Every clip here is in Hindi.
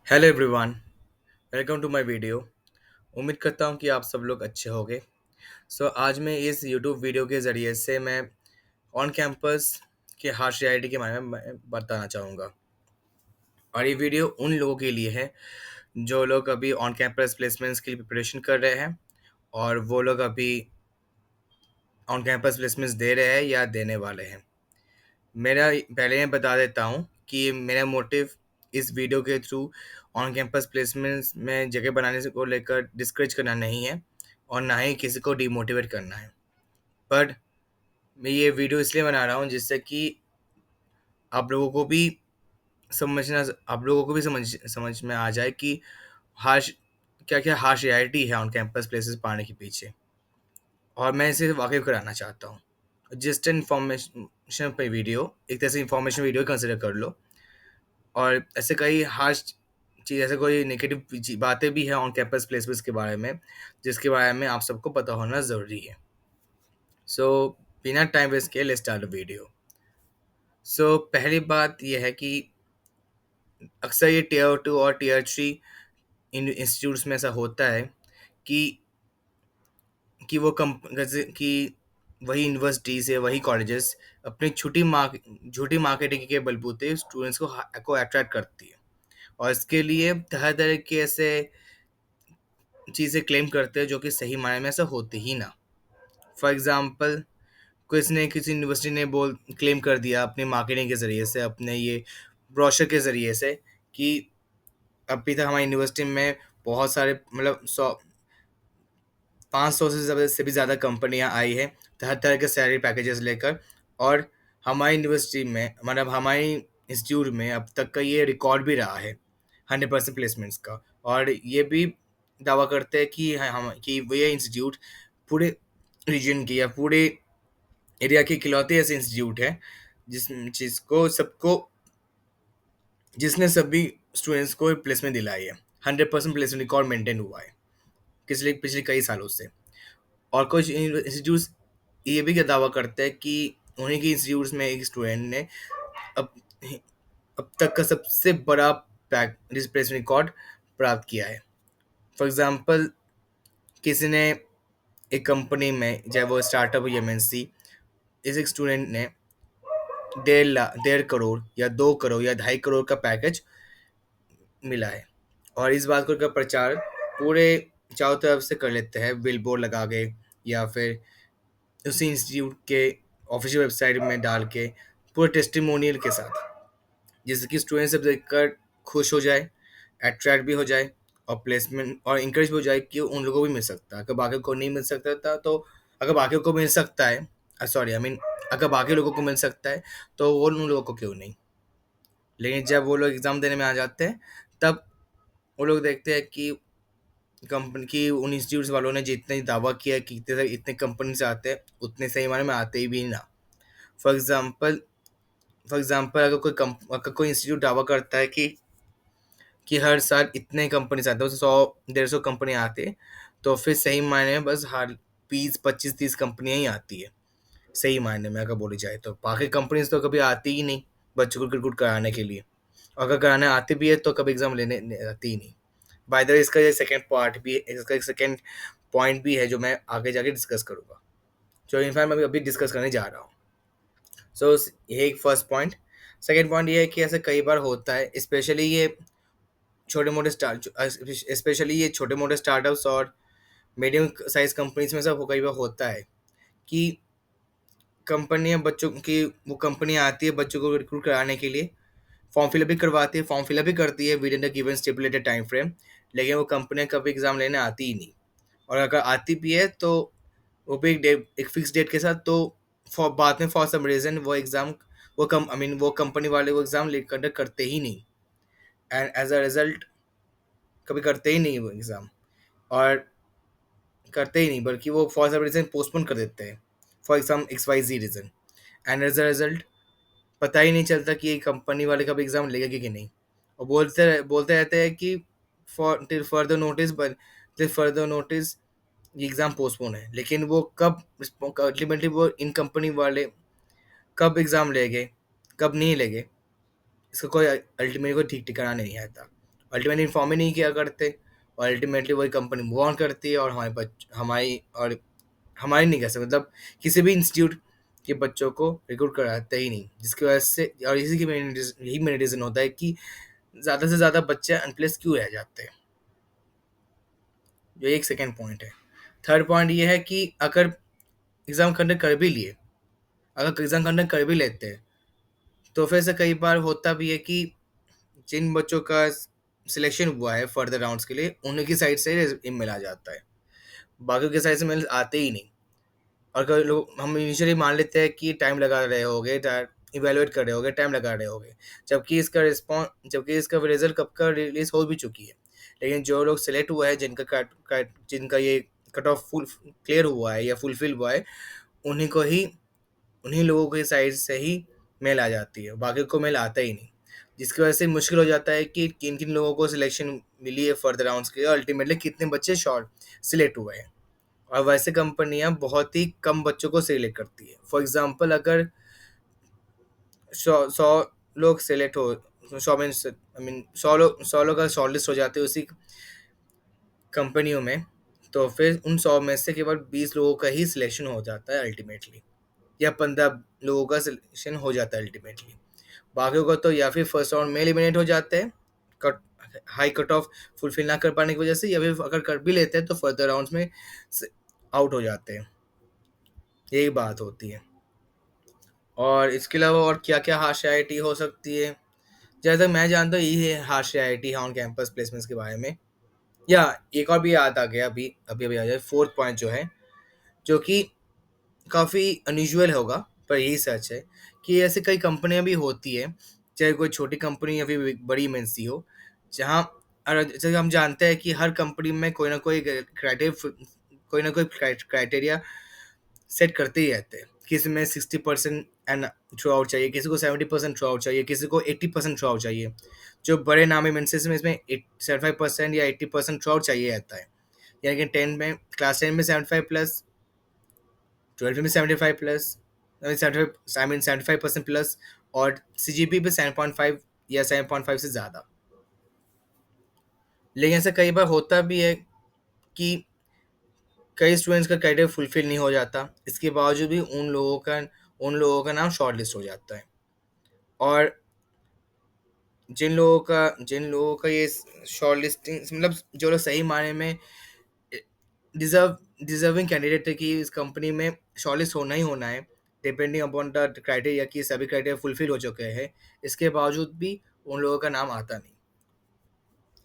Hello everyone, welcome to my video. उम्मीद करता हूँ कि आप सब लोग अच्छे होंगे। आज मैं इस यूट्यूब वीडियो के ज़रिए से मैं ऑन कैंपस के हार्श रियलिटी के बारे में मैं बताना चाहूँगा। और ये वीडियो उन लोगों के लिए है जो लोग अभी ऑन कैंपस प्लेसमेंट्स के लिए प्रिपरेशन कर रहे हैं और वो लोग अभी ऑन कैंपस प्लेसमेंट्स दे रहे हैं या देने वाले हैं। मेरा पहले मैं बता देता हूँ कि मेरा मोटिव इस वीडियो के थ्रू ऑन कैंपस प्लेसमेंट्स में जगह बनाने से को लेकर डिस्करेज करना नहीं है और ना ही किसी को डिमोटिवेट करना है। पर मैं ये वीडियो इसलिए बना रहा हूँ जिससे कि आप लोगों को भी समझना आप लोगों को भी समझ में आ जाए कि हार्श क्या क्या हार्श रियलिटी है ऑन कैंपस प्लेसेस पाने के पीछे, और मैं इसे वाकिफ कराना चाहता हूँ। जस्ट इन्फॉर्मेशन पे वीडियो, एक तरह से इन्फॉर्मेशन वीडियो कंसिडर कर लो। और ऐसे कई हार्श चीज़, ऐसे कोई नेगेटिव बातें भी हैं ऑन कैंपस प्लेसमेंट्स के बारे में जिसके बारे में आप सबको पता होना ज़रूरी है। सो बिना टाइम वेस्ट किए लेट्स स्टार्ट द वीडियो। पहली बात यह है कि अक्सर ये टीयर टू और टीयर थ्री इंस्टीट्यूट्स में ऐसा होता है कि वो कम जैसे कि वही यूनिवर्सिटीज़ या वही कॉलेजेस अपनी झूठी मार्केटिंग के बलबूते स्टूडेंट्स को अट्रैक्ट करती है और इसके लिए तरह तरह के ऐसे चीज़ें क्लेम करते हैं जो कि सही मायने में ऐसा होती ही ना। फॉर एग्ज़ाम्पल, किसी यूनिवर्सिटी ने बोल क्लेम कर दिया अपनी मार्केटिंग के ज़रिए से, अपने ये ब्रोशर के ज़रिए से कि अभी तक हमारी यूनिवर्सिटी में बहुत सारे मतलब 500 से भी ज़्यादा कंपनियां आई हैं तरह तरह के सैलरी पैकेजेस लेकर। और हमारी यूनिवर्सिटी में मतलब हमारी इंस्टीट्यूट में अब तक का ये रिकॉर्ड भी रहा है 100% प्लेसमेंट्स का। और ये भी दावा करते हैं कि ये इंस्टीट्यूट पूरे रीजन की या पूरे एरिया की इकलौते ऐसे इंस्टीट्यूट है जिसको सबको जिसने सभी स्टूडेंट्स को प्लेसमेंट दिलाई है। 100% प्लेसमेंट रिकॉर्ड मेंटेन हुआ है पिछले पिछले कई सालों से। और कुछ इंस्टीट्यूट्स ये भी दावा करते हैं कि उन्हीं के इंस्टीट्यूट्स में एक स्टूडेंट ने अब अब तक का सबसे बड़ा पैक प्लेसमेंट रिकॉर्ड प्राप्त किया है। फॉर एग्जांपल, किसी ने एक कंपनी में, चाहे वो स्टार्टअप हो या एमएनसी, इस एक स्टूडेंट ने 1.5 करोड़ या 2 करोड़ या 2.5 करोड़ का पैकेज मिला है। और इस बात को का प्रचार पूरे चारों तरफ से कर लेते हैं, बिल बोर्ड लगा के या फिर उसी इंस्टीट्यूट के ऑफिशियल वेबसाइट में डाल के, पूरे टेस्टिमोनियल के साथ, जिससे कि स्टूडेंट सब देखकर खुश हो जाए, अट्रैक्ट भी हो जाए और प्लेसमेंट और इंकरेज भी हो जाए कि उन लोगों को भी मिल सकता है। अगर बाकी को नहीं मिल सकता था तो अगर बाकी को मिल सकता है, सॉरी आई मीन, अगर बाकी लोगों को मिल सकता है तो वो उन लोगों को क्यों नहीं। लेकिन जब वो लोग एग्ज़ाम देने में आ जाते हैं तब वो लोग देखते हैं कि कंपनी की उन इंस्टीट्यूट्स वालों ने जितने दावा किया कि इतने इतने कंपनी से आते हैं, उतने सही मायने में आते ही भी ना। फॉर एग्जांपल अगर कोई इंस्टीट्यूट दावा करता है कि हर साल इतने कंपनी से आते हैं, 100 150 कंपनी आती है, तो फिर सही मायने में बस हर 20 25 30 कंपनियां ही आती है। सही मायने में अगर बोली जाए तो बाकी कंपनीज तो कभी आती ही नहीं बच्चों को रिक्रूट कराने के लिए। और अगर कराने आती भी है तो कभी एग्जाम लेने आती ही नहीं। बाय द वे, इसका ये सेकंड पार्ट भी है, इसका एक सेकंड पॉइंट भी है जो मैं आगे जाके डिस्कस करूंगा, जो इनफैक्ट मैं अभी डिस्कस करने जा रहा हूँ। ये एक फर्स्ट पॉइंट। सेकंड पॉइंट ये है कि ऐसे कई बार होता है, स्पेशली ये छोटे मोटे स्टार्टअप्स और मीडियम साइज कंपनीज में सब कई बार होता है कि कंपनियां बच्चों की वो कंपनी आती है बच्चों को रिक्रूट कराने के लिए, फॉर्म फिलअप भी करवाती है, फॉर्म फिलअप भी करती है with in the given stipulated time frame. लेकिन वो कंपनियां कभी एग्ज़ाम लेने आती ही नहीं। और अगर आती भी है तो वो भी एक फिक्स डेट के साथ, तो फॉर बाद में फॉर सम रीज़न वो एग्ज़ाम वो कम आई मीन वो कंपनी वाले वो एग्ज़ाम कंडक्ट करते ही नहीं। एंड एज अ रिजल्ट कभी करते ही नहीं वो एग्ज़ाम, और करते ही नहीं बल्कि वो फॉर सम रीज़न पोस्टपोन कर देते हैं, for some x y z reason. And as a result पता ही नहीं चलता कि ये कंपनी वाले कब एग्ज़ाम लेंगे कि नहीं। और बोलते रहते हैं कि टिल फर्दर नोटिस ये एग्ज़ाम पोस्टपोन है। लेकिन वो कब अल्टीमेटली वो इन कंपनी वाले कब एग्ज़ाम लेंगे, कब नहीं लेंगे, इसका कोई अल्टीमेटली कोई ठीक ठिकाना नहीं आता। अल्टीमेटली इन्फॉर्म ही नहीं किया करते, और अल्टीमेटली वही कंपनी मूव ऑन करती है, और हमारी नहीं कह सकते, मतलब किसी भी इंस्टीट्यूट के बच्चों को रिक्रूट कराते ही नहीं, जिसकी वजह से, और इसी की यही मेन रीज़न होता है कि ज़्यादा से ज़्यादा बच्चे अनप्लेस क्यों रह जाते हैं। जो एक सेकेंड पॉइंट है। थर्ड पॉइंट ये है कि अगर एग्ज़ाम कंडक्ट कर भी लिए, अगर एग्ज़ाम कंडक्ट कर भी लेते हैं, तो फिर से कई बार होता भी है कि जिन बच्चों का सिलेक्शन हुआ है फर्दर राउंड्स के लिए, उन्हीं की साइड से ईमेल आ जाता है, बाकियों की साइड से मेल आते ही नहीं। और कई लोग, हम इनिशियली मान लेते हैं कि टाइम लगा रहे होगे, इवेलुएट कर रहे होगे, टाइम लगा रहे होगे, जबकि इसका रिजल्ट कब का रिलीज हो भी चुकी है। लेकिन जो लोग सिलेक्ट हुआ है, जिनका ये कट ऑफ फुल क्लियर हुआ है या फुलफिल हुआ है, उन्हीं को ही उन्हीं लोगों की साइड से ही मेल आ जाती है, बाकी को मेल आता ही नहीं, जिसकी वजह से मुश्किल हो जाता है कि किन किन लोगों को सिलेक्शन मिली है फर्दर राउंड्स के लिए, अल्टीमेटली कितने बच्चे शॉर्ट सिलेक्ट हुए हैं। और वैसे कंपनियां बहुत ही कम बच्चों को सिलेक्ट करती है। फॉर एग्जांपल, अगर 100 लोग सिलेक्ट हो, 100 लोग का शॉर्ट लिस्ट हो जाते हैं उसी कंपनियों में, तो फिर उन 100 में से केवल 20 लोगों का ही सिलेक्शन हो जाता है अल्टीमेटली, या 15 लोगों का सिलेक्शन हो जाता है अल्टीमेटली। बाकियों का तो या फिर फर्स्ट राउंड में एलिमिनेट हो जाते हैं, cut high cut off fulfil ना कर पाने की वजह से, या फिर अगर कर भी लेते हैं तो फर्दर राउंड्स में आउट हो जाते हैं। यही बात होती है। और इसके अलावा और क्या क्या हार्शियालिटी हो सकती है, जहाँ तक मैं जानता हूँ यही है हार्शियालिटी ऑन कैंपस प्लेसमेंट्स के बारे में। या एक और भी याद आ गया, अभी अभी अभी आ जाए, फोर्थ पॉइंट जो है, जो कि काफ़ी अनयूजुअल होगा, पर यही सच है कि ऐसे कई कंपनियां भी होती है, चाहे कोई छोटी कंपनी या फिर एक बड़ी एमएनसी हो, जहाँ, और जैसे हम जानते हैं कि हर कंपनी में कोई ना कोई क्राइटेरिया सेट करते ही रहते हैं। किसी में 60% एंड थ्रू आउट चाहिए, किसी को 70% थ्रू आउट चाहिए, किसी को 80% थ्रू आउट चाहिए। जो बड़े नामी एमएनसीज में इसमें 75% या 80% थ्रू आउट चाहिए रहता है। यानी कि क्लास 10 में 75+, 12 में 75+, 75% प्लस, और सीजीपी पे 7.5 या 7.5 से ज़्यादा। लेकिन ऐसा कई बार होता भी है कि कई स्टूडेंट्स का क्राइटेरिया फुलफिल नहीं हो जाता, इसके बावजूद भी उन लोगों का नाम शॉर्ट लिस्ट हो जाता है। और जिन लोगों का ये शॉर्ट लिस्टिंग, मतलब जो लोग सही मायने में डिजर्व डिजर्विंग कैंडिडेट है कि इस कंपनी में शॉर्टलिस्ट होना ही होना है, डिपेंडिंग अपॉन द क्राइटेरिया कि सभी क्राइटेरिया फुलफिल हो चुके हैं, इसके बावजूद भी उन लोगों का नाम आता नहीं।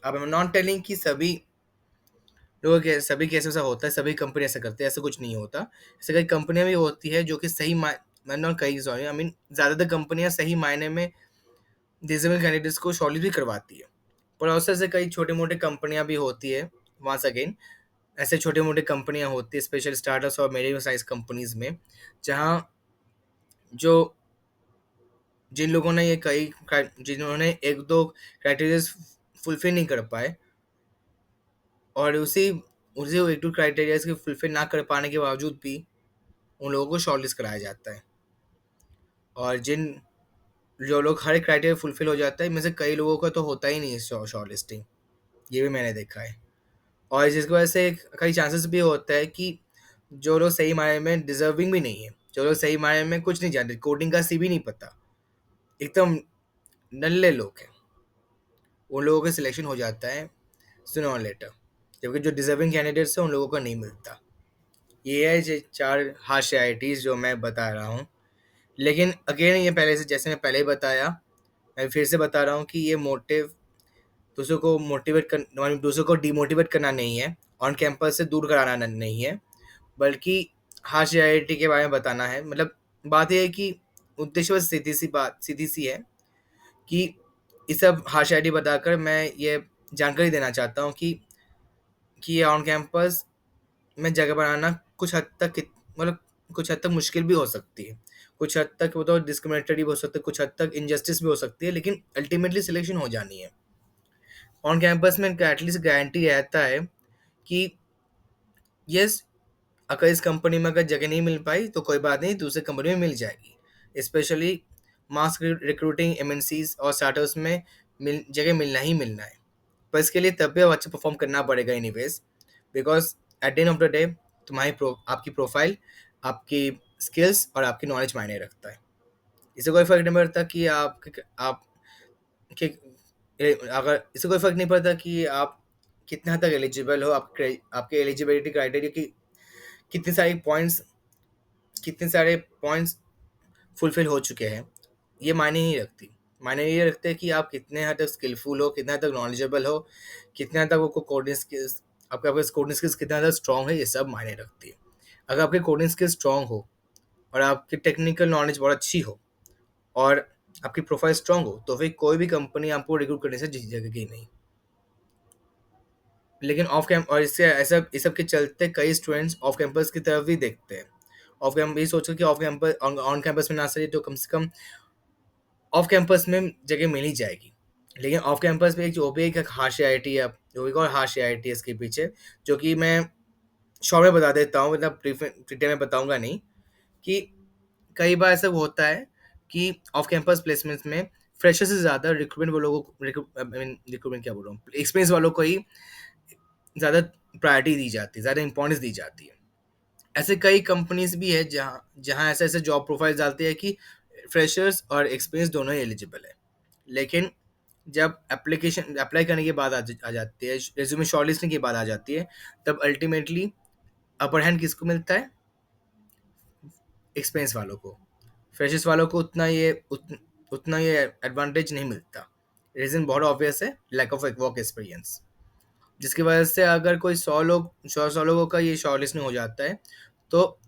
अब आई एम नॉट टेलिंग कि सभी केस ऐसा होता है, सभी कंपनी ऐसा करते हैं, ऐसा कुछ नहीं होता। ऐसे कई कंपनियां भी होती है जो कि मैं नॉट कई सॉरी आई मीन ज़्यादातर कंपनियां सही मायने में डिजर्विंग कैंडिडेट्स को शॉर्टलिस्ट भी करवाती है। पर अवसर से कई छोटी मोटी कंपनियां भी होती है, वंस अगेन ऐसे छोटे मोटे कंपनियां होती है, स्पेशल स्टार्टअप्स और मीडियम साइज कंपनीज में, जहां जो जिन लोगों ने जिन्होंने एक दो क्राइटेरिया फुलफिल नहीं कर पाए, और उसी उसी एक दो क्राइटेरिया के फुलफिल ना कर पाने के बावजूद भी उन लोगों को शॉर्टलिस्ट कराया जाता है। और जो लोग हर क्राइटेरिया फुलफिल हो जाता है, इनमें से कई लोगों का तो होता ही नहीं है शॉर्ट लिस्टिंग, ये भी मैंने देखा है। और जिसकी वजह से कई चांसेस भी होता है कि जो लोग सही मायने में डिजर्विंग भी नहीं है, जो लोग सही मायने में कुछ नहीं जानते, कोडिंग का सी भी नहीं पता, एकदम नल्ले लोग हैं, उन लोगों का सिलेक्शन हो जाता है सुनो और लेटर, जबकि जो डिजर्विंग कैंडिडेट्स हैं उन लोगों को नहीं मिलता। ये है जो 4 हार्श रियलिटीज़ जो मैं बता रहा हूँ। लेकिन अगेन, ये पहले से, जैसे मैं पहले ही बताया, मैं फिर से बता रहा हूँ कि ये मोटिव दूसरों को डिमोटिवेट करना नहीं है, ऑन कैंपस से दूर कराना नहीं है, बल्कि हार्श रियलिटी के बारे में बताना है। मतलब बात यह है कि उद्देश्य बस सीधी सी है कि ये सब हार्श रियलिटी बताकर मैं ये जानकारी देना चाहता हूँ कि ऑन कैंपस में जगह बनाना मतलब कुछ हद तक मुश्किल भी हो सकती है, कुछ हद तक वो तो डिस्क्रिमिनेटरी भी हो सकता है, कुछ हद तक इनजस्टिस भी हो सकती है, लेकिन अल्टीमेटली सिलेक्शन हो जानी है। ऑन कैंपस में एटलीस्ट गारंटी रहता है कि यस, अगर इस कंपनी में अगर जगह नहीं मिल पाई तो कोई बात नहीं, दूसरी कंपनी में मिल जाएगी। स्पेशली मास रिक्रूटिंग एमएनसीज और स्टार्टअप्स में जगह मिलना ही मिलना है। पर इसके लिए तब भी अब अच्छा परफॉर्म करना पड़ेगा anyways, because at the end of the day आपकी प्रोफाइल, आपकी स्किल्स और आपकी नॉलेज मायने रखता है। इससे कोई फ़र्क नहीं पड़ता कि आप कि अगर इससे कोई फ़र्क नहीं पड़ता कि आप कितना हद तक एलिजिबल हो, आपके एलिजिबिलिटी क्राइटेरिया की कितने सारे पॉइंट्स कितने सारे पॉइंट्स फुलफिल हो चुके हैं, ये मायने नहीं रखती। मायने ये रखते हैं कि आप कितने हद तक स्किलफुल हो, कितना हद तक नॉलेजेबल हो, कितना हद तक आपको कोडिंग स्किल्स, आपके पास कोडिंग स्किल्स कितना हद तक स्ट्रॉन्ग है, ये सब मायने रखती है। अगर आपकी कोडिंग स्किल्स स्ट्रॉन्ग हो और आपकी टेक्निकल नॉलेज बहुत अच्छी हो और आपकी प्रोफाइल स्ट्रॉन्ग हो, तो फिर कोई भी कंपनी आपको रिक्रूट करने से झिझकेगी नहीं। लेकिन ऑफ कैंप और इससे ऐसा इस सब के चलते कई स्टूडेंट्स ऑफ कैंपस की तरफ भी देखते हैं। ऑफ कैंपस ये सोचकर कि ऑफ कैंपस ऑन कैंपस में ना सही तो कम से कम ऑफ कैंपस में जगह मिल ही जाएगी। लेकिन ऑफ कैंपस पे एक जो भी एक हार्श आईआईटी है, जो एक और हार्श आईआईटी है इसके पीछे, जो कि मैं शॉर्ट में बता देता हूँ, मतलब डिटेल में बताऊंगा नहीं, कि कई बार ऐसा होता है कि ऑफ कैंपस प्लेसमेंट्स में फ्रेशर से ज़्यादा रिक्रूटमेंट वालों को रिक्रूटमेंट क्या बोल रहा हूँ, एक्सपीरियंस वालों को ही ज़्यादा प्रायोरिटी दी जाती है, ज़्यादा इंपॉर्टेंस दी जाती है। ऐसे कई कंपनीज भी है जहाँ जहाँ ऐसे ऐसे जॉब प्रोफाइल डालते हैं कि फ्रेशर्स और एक्सपीरियंस दोनों ही एलिजिबल है। लेकिन जब एप्लीकेशन अप्लाई करने के बाद आ जाती है, रेज्यूमे शॉर्टलिस्टिंग की बात आ जाती है, तब अल्टीमेटली अपर हैंड किसको मिलता है? एक्सपीरियंस वालों को। फ्रेशर्स वालों को उतना ये एडवांटेज नहीं मिलता। रीज़न बहुत ऑब्वियस है, लैक ऑफ वर्क एक्सपीरियंस, जिसकी वजह से अगर कोई 100 लोगों का ये शॉर्टलिस्ट नहीं हो जाता है, तो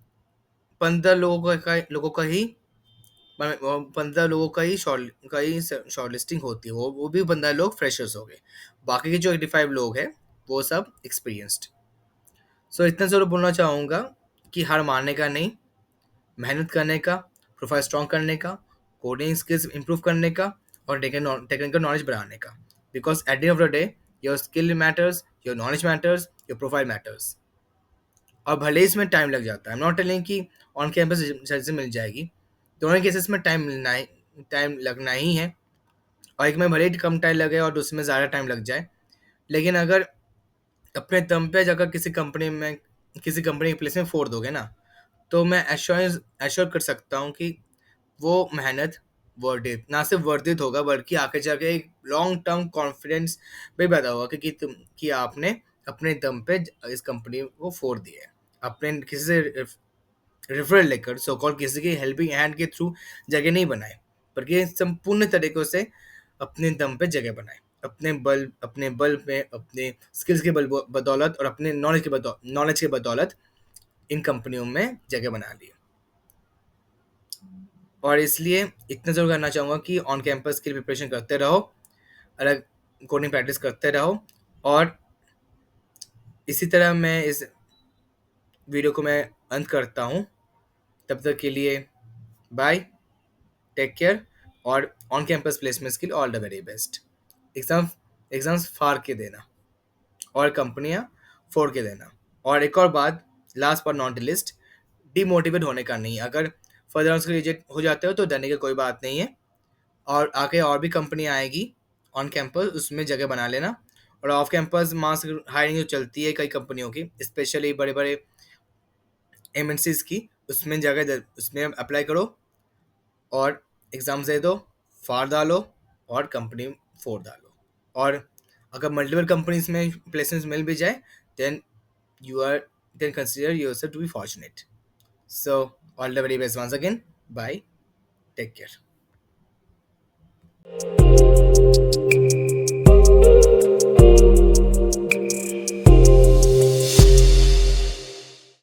15 लोगों का ही 15 लोगों का ही शॉर्टलिस्टिंग होती है, वो भी 15 लोग फ्रेशर्स हो गए। बाकी के जो 85 लोग हैं, वो सब एक्सपीरियंस्ड। सो इतना ज़रूर बोलना चाहूँगा कि हार मानने का नहीं, मेहनत करने का, प्रोफाइल स्ट्रॉन्ग करने का, कोडिंग स्किल्स इंप्रूव करने का और टेक्निकल नॉलेज बढ़ाने का। Because at the end of the day your skill matters, your knowledge matters, your profile matters. और भले ही इसमें टाइम लग जाता है, आई एम नॉट टेलिंग कि ऑन कैंपस जल्दी से मिल जाएगी। दोनों केसेस में टाइम लगना ही है। और एक में भले ही कम टाइम लगे और दूसरे में ज़्यादा टाइम लग जाए, लेकिन अगर अपने दम पे जाकर किसी कंपनी की प्लेस में फोड़ दोगे ना, तो मैं एश्योर कर सकता हूँ कि वो मेहनत वर्थ ना सिर्फ वर्थ होगा, बल्कि आगे जाके एक लॉन्ग टर्म कॉन्फिडेंस भी पैदा होगा कि आपने अपने दम पे इस कंपनी को फोड़ दिया है। अपने किसी से रेफरल लेकर, सो कॉल्ड किसी की हेल्पिंग हैंड के थ्रू जगह नहीं बनाए, बल्कि संपूर्ण तरीकों से अपने दम पे जगह बनाए, अपने बल पे, अपने स्किल्स के बदौलत और अपने नॉलेज के बदौलत इन कंपनियों में जगह बना ली। और इसलिए इतना ज़रूर करना चाहूँगा कि ऑन कैंपस की प्रिपरेशन करते रहो, अलग कोडिंग प्रैक्टिस करते रहो। और इसी तरह मैं इस वीडियो को मैं अंत करता हूँ। तब तक के लिए बाय, टेक केयर, और ऑन कैंपस प्लेसमेंट्स के लिए all the very best. Exam exams फाड़ के देना और कंपनियाँ फोड़ के देना। और एक और बात, लास्ट पर नॉट लिस्ट, डिमोटिवेट होने का नहीं। अगर फर्दर राउंड्स के रिजेक्ट हो जाते हो तो डरने की कोई बात नहीं है, और आगे और भी कंपनी आएगी ऑन कैंपस, उसमें जगह बना लेना। और ऑफ कैंपस मास हायरिंग जो चलती है कई कंपनियों की, स्पेशली बड़े बड़े एमएनसीज की, उसमें अप्लाई करो और एग्ज़ाम्स दे दो, फाड़ डालो और कंपनी फोड़ डालो। और अगर मल्टीपल कंपनीज में प्लेसमेंट्स मिल भी जाए, then you are then consider yourself to be fortunate. So all the very best once again. Bye. Take care.